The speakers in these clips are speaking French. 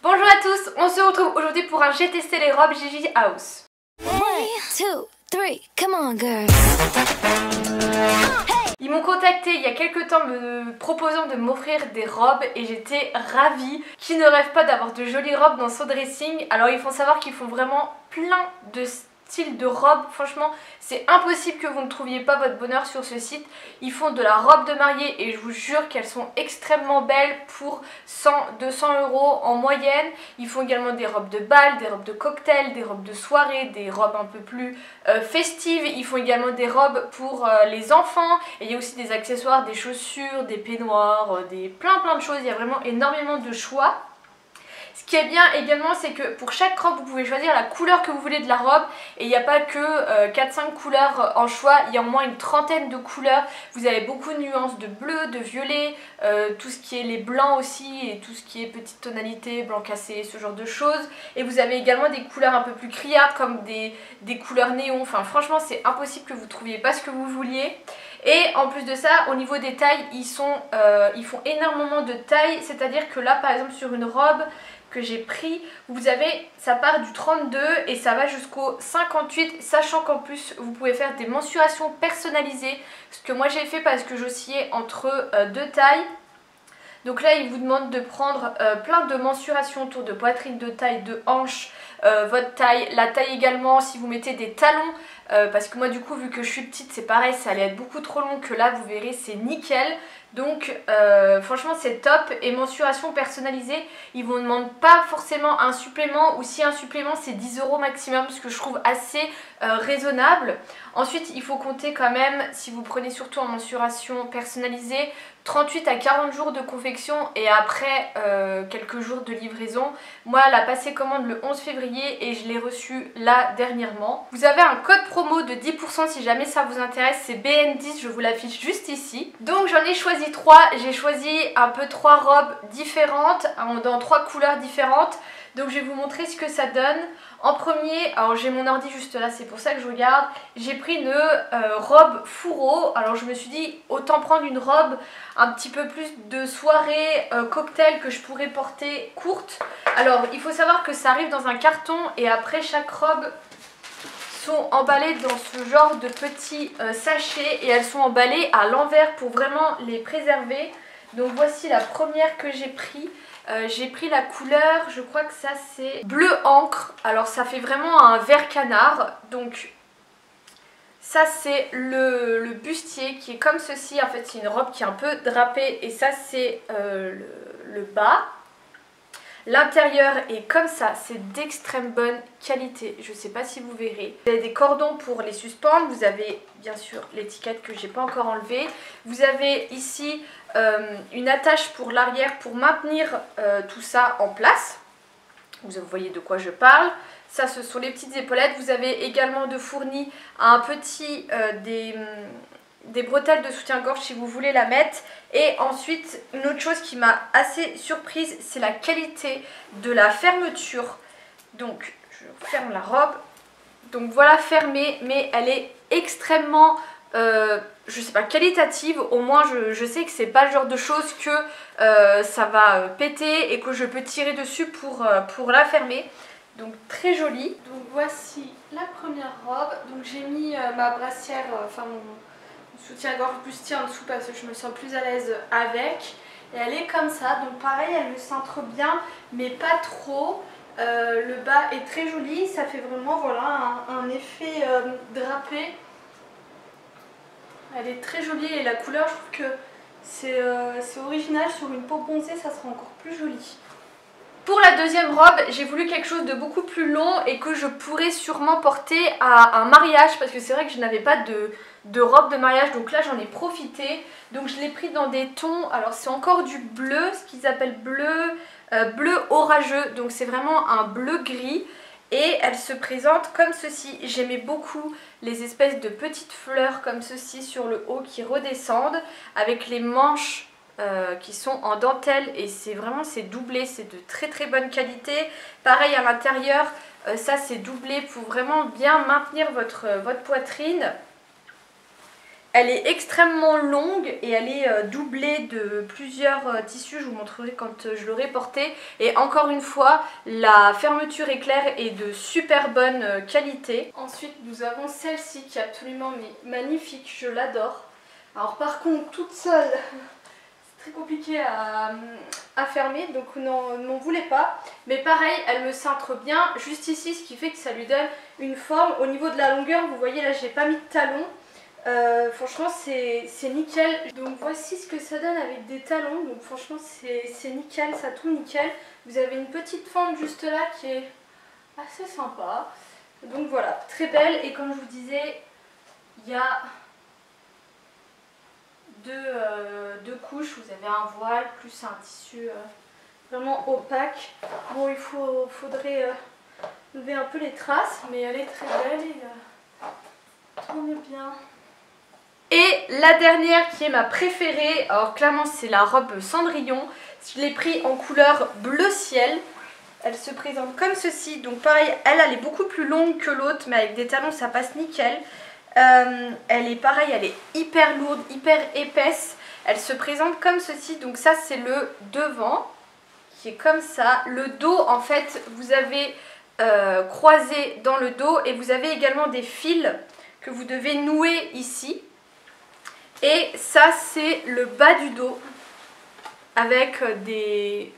Bonjour à tous, on se retrouve aujourd'hui pour un J'ai testé les robes Gigi House. 1, 2, 3, come on girls. Ils m'ont contacté il y a quelques temps me proposant de m'offrir des robes et j'étais ravie. Qui ne rêve pas d'avoir de jolies robes dans son dressing? Alors il faut savoir qu'ils font vraiment plein de styles de robes. Franchement c'est impossible que vous ne trouviez pas votre bonheur sur ce site. Ils font de la robe de mariée et je vous jure qu'elles sont extrêmement belles pour 100-200 € en moyenne. Ils font également des robes de bal, des robes de cocktail, des robes de soirée, des robes un peu plus festives. Ils font également des robes pour les enfants et il y a aussi des accessoires, des chaussures, des peignoirs, plein de choses. Il y a vraiment énormément de choix. Ce qui est bien également, c'est que pour chaque robe vous pouvez choisir la couleur que vous voulez de la robe et il n'y a pas que 4-5 couleurs en choix, il y a au moins une trentaine de couleurs. Vous avez beaucoup de nuances de bleu, de violet, tout ce qui est les blancs aussi et tout ce qui est petite tonalité, blanc cassé, ce genre de choses. Et vous avez également des couleurs un peu plus criardes comme des couleurs néon. Enfin franchement c'est impossible que vous ne trouviez pas ce que vous vouliez. Et en plus de ça, au niveau des tailles, ils font énormément de tailles, c'est-à-dire que là par exemple sur une robe que j'ai pris, vous avez, ça part du 32 et ça va jusqu'au 58, sachant qu'en plus vous pouvez faire des mensurations personnalisées, ce que moi j'ai fait parce que j'oscillais entre deux tailles. Donc là il vous demande de prendre plein de mensurations autour de poitrine, de taille, de hanche, votre taille, la taille également si vous mettez des talons, parce que moi du coup vu que je suis petite c'est pareil, ça allait être beaucoup trop long, que là vous verrez c'est nickel. Donc franchement c'est top. Et mensuration personnalisée, ils vous demandent pas forcément un supplément, ou si un supplément c'est 10 € maximum, ce que je trouve assez raisonnable. Ensuite il faut compter quand même, si vous prenez surtout en mensuration personnalisée, 38 à 40 jours de confection et après quelques jours de livraison. Moi elle a passé commande le 11 février et je l'ai reçue là dernièrement. Vous avez un code promo de 10% si jamais ça vous intéresse, c'est BN10, je vous l'affiche juste ici. Donc j'en ai choisi 3, j'ai choisi un peu 3 robes différentes, dans 3 couleurs différentes. Donc je vais vous montrer ce que ça donne. En premier, alors j'ai mon ordi juste là, c'est pour ça que je regarde. J'ai pris une robe fourreau. Alors je me suis dit autant prendre une robe un petit peu plus de soirée cocktail que je pourrais porter courte. Alors il faut savoir que ça arrive dans un carton et après chaque robe sont emballées dans ce genre de petits sachets et elles sont emballées à l'envers pour vraiment les préserver. Donc voici la première que j'ai pris. J'ai pris la couleur, je crois que ça c'est bleu encre. Alors ça fait vraiment un vert canard. Donc ça c'est le bustier qui est comme ceci. En fait c'est une robe qui est un peu drapée et ça c'est le bas. L'intérieur est comme ça, c'est d'extrême bonne qualité, je ne sais pas si vous verrez. Vous avez des cordons pour les suspendre, vous avez bien sûr l'étiquette que j'ai pas encore enlevée. Vous avez ici une attache pour l'arrière pour maintenir tout ça en place. Vous voyez de quoi je parle. Ça ce sont les petites épaulettes. Vous avez également de fourni un petit des bretelles de soutien-gorge si vous voulez la mettre. Et ensuite une autre chose qui m'a assez surprise, c'est la qualité de la fermeture. Donc je ferme la robe. Donc voilà fermée, mais elle est extrêmement je sais pas, qualitative. Au moins je sais que c'est pas le genre de choses que ça va péter et que je peux tirer dessus pour la fermer. Donc très jolie. Donc voici la première robe. Donc j'ai mis ma brassière, enfin mon soutien-gorge bustier en dessous parce que je me sens plus à l'aise avec. Et elle est comme ça, donc pareil elle me cintre bien mais pas trop. Le bas est très joli, ça fait vraiment voilà un effet drapé. Elle est très jolie et la couleur je trouve que c'est original, sur une peau bronzée ça sera encore plus joli. Pour la deuxième robe, j'ai voulu quelque chose de beaucoup plus long et que je pourrais sûrement porter à un mariage parce que c'est vrai que je n'avais pas de robe de mariage, donc là j'en ai profité. Donc je l'ai pris dans des tons, alors c'est encore du bleu, ce qu'ils appellent bleu orageux, donc c'est vraiment un bleu gris. Et elle se présente comme ceci. J'aimais beaucoup les espèces de petites fleurs comme ceci sur le haut qui redescendent avec les manches qui sont en dentelle et c'est vraiment c'est doublé, c'est de très bonne qualité. Pareil à l'intérieur, ça c'est doublé pour vraiment bien maintenir votre poitrine. Elle est extrêmement longue et elle est doublée de plusieurs tissus, je vous montrerai quand je l'aurai portée. Et encore une fois, la fermeture éclair est de super bonne qualité. Ensuite, nous avons celle-ci qui est absolument magnifique, je l'adore. Alors par contre, toute seule, c'est très compliqué à fermer, donc n'en voulez pas. Mais pareil, elle me cintre bien juste ici, ce qui fait que ça lui donne une forme. Au niveau de la longueur, vous voyez là, j'ai pas mis de talons. Franchement c'est nickel. Donc voici ce que ça donne avec des talons. Donc franchement c'est nickel, ça tombe nickel. Vous avez une petite fente juste là qui est assez sympa. Donc voilà, très belle. Et comme je vous disais, il y a deux couches. Vous avez un voile plus un tissu vraiment opaque. Bon, il faudrait lever un peu les traces, mais elle est très belle et tourne bien. Et la dernière qui est ma préférée, alors clairement c'est la robe Cendrillon. Je l'ai pris en couleur bleu ciel. Elle se présente comme ceci. Donc pareil, elle est beaucoup plus longue que l'autre, mais avec des talons ça passe nickel. Elle est pareil, elle est hyper lourde, hyper épaisse. Elle se présente comme ceci. Donc ça c'est le devant qui est comme ça. Le dos en fait vous avez croisé dans le dos et vous avez également des fils que vous devez nouer ici. Et ça c'est le bas du dos avec des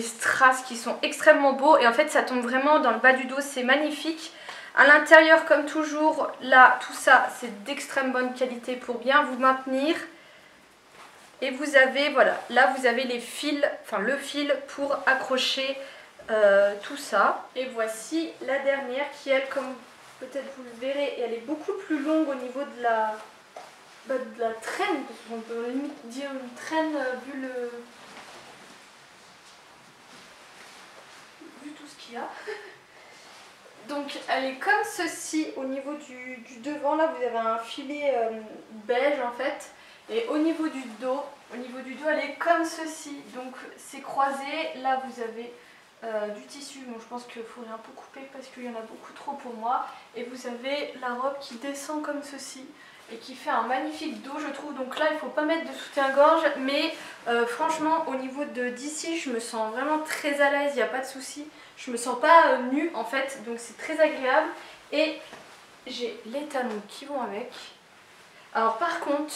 strass qui sont extrêmement beaux. Et en fait ça tombe vraiment dans le bas du dos, c'est magnifique. À l'intérieur comme toujours, là tout ça c'est d'extrême bonne qualité pour bien vous maintenir. Et vous avez, voilà, là vous avez les fils, enfin le fil pour accrocher tout ça. Et voici la dernière qui elle, comme peut-être vous le verrez, elle est beaucoup plus longue au niveau de la traîne, parce qu'on peut limite dire une traîne vu tout ce qu'il y a. Donc elle est comme ceci au niveau du devant. Là vous avez un filet beige en fait. Et au niveau du dos, elle est comme ceci. Donc c'est croisé. Là vous avez du tissu. Bon, je pense qu'il faudrait un peu couper parce qu'il y en a beaucoup trop pour moi. Et vous avez la robe qui descend comme ceci et qui fait un magnifique dos je trouve. Donc là il ne faut pas mettre de soutien-gorge, mais franchement au niveau d'ici je me sens vraiment très à l'aise, il n'y a pas de souci. Je me sens pas nue en fait, donc c'est très agréable. Et j'ai les talons qui vont avec. Alors par contre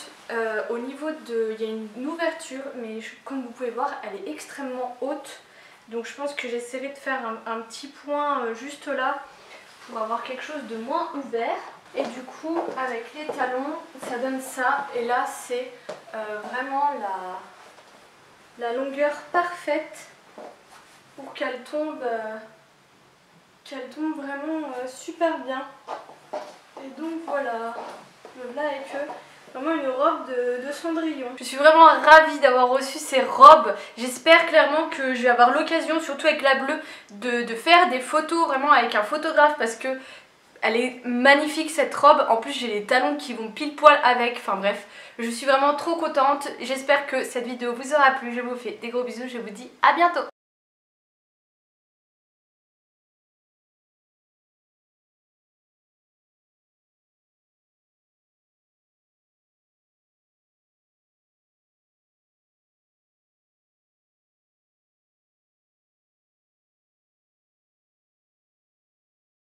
au niveau il y a une ouverture, mais comme vous pouvez voir elle est extrêmement haute. Donc je pense que j'essaierai de faire un petit point juste là pour avoir quelque chose de moins ouvert. Et du coup avec les talons ça donne ça. Et là c'est vraiment la longueur parfaite pour qu'elle tombe vraiment super bien. Et donc voilà, là avec vraiment une robe de Cendrillon. Je suis vraiment ravie d'avoir reçu ces robes. J'espère clairement que je vais avoir l'occasion, surtout avec la bleue, de faire des photos vraiment avec un photographe, parce que elle est magnifique cette robe. En plus j'ai les talons qui vont pile poil avec. Enfin bref, je suis vraiment trop contente. J'espère que cette vidéo vous aura plu. Je vous fais des gros bisous. Je vous dis à bientôt.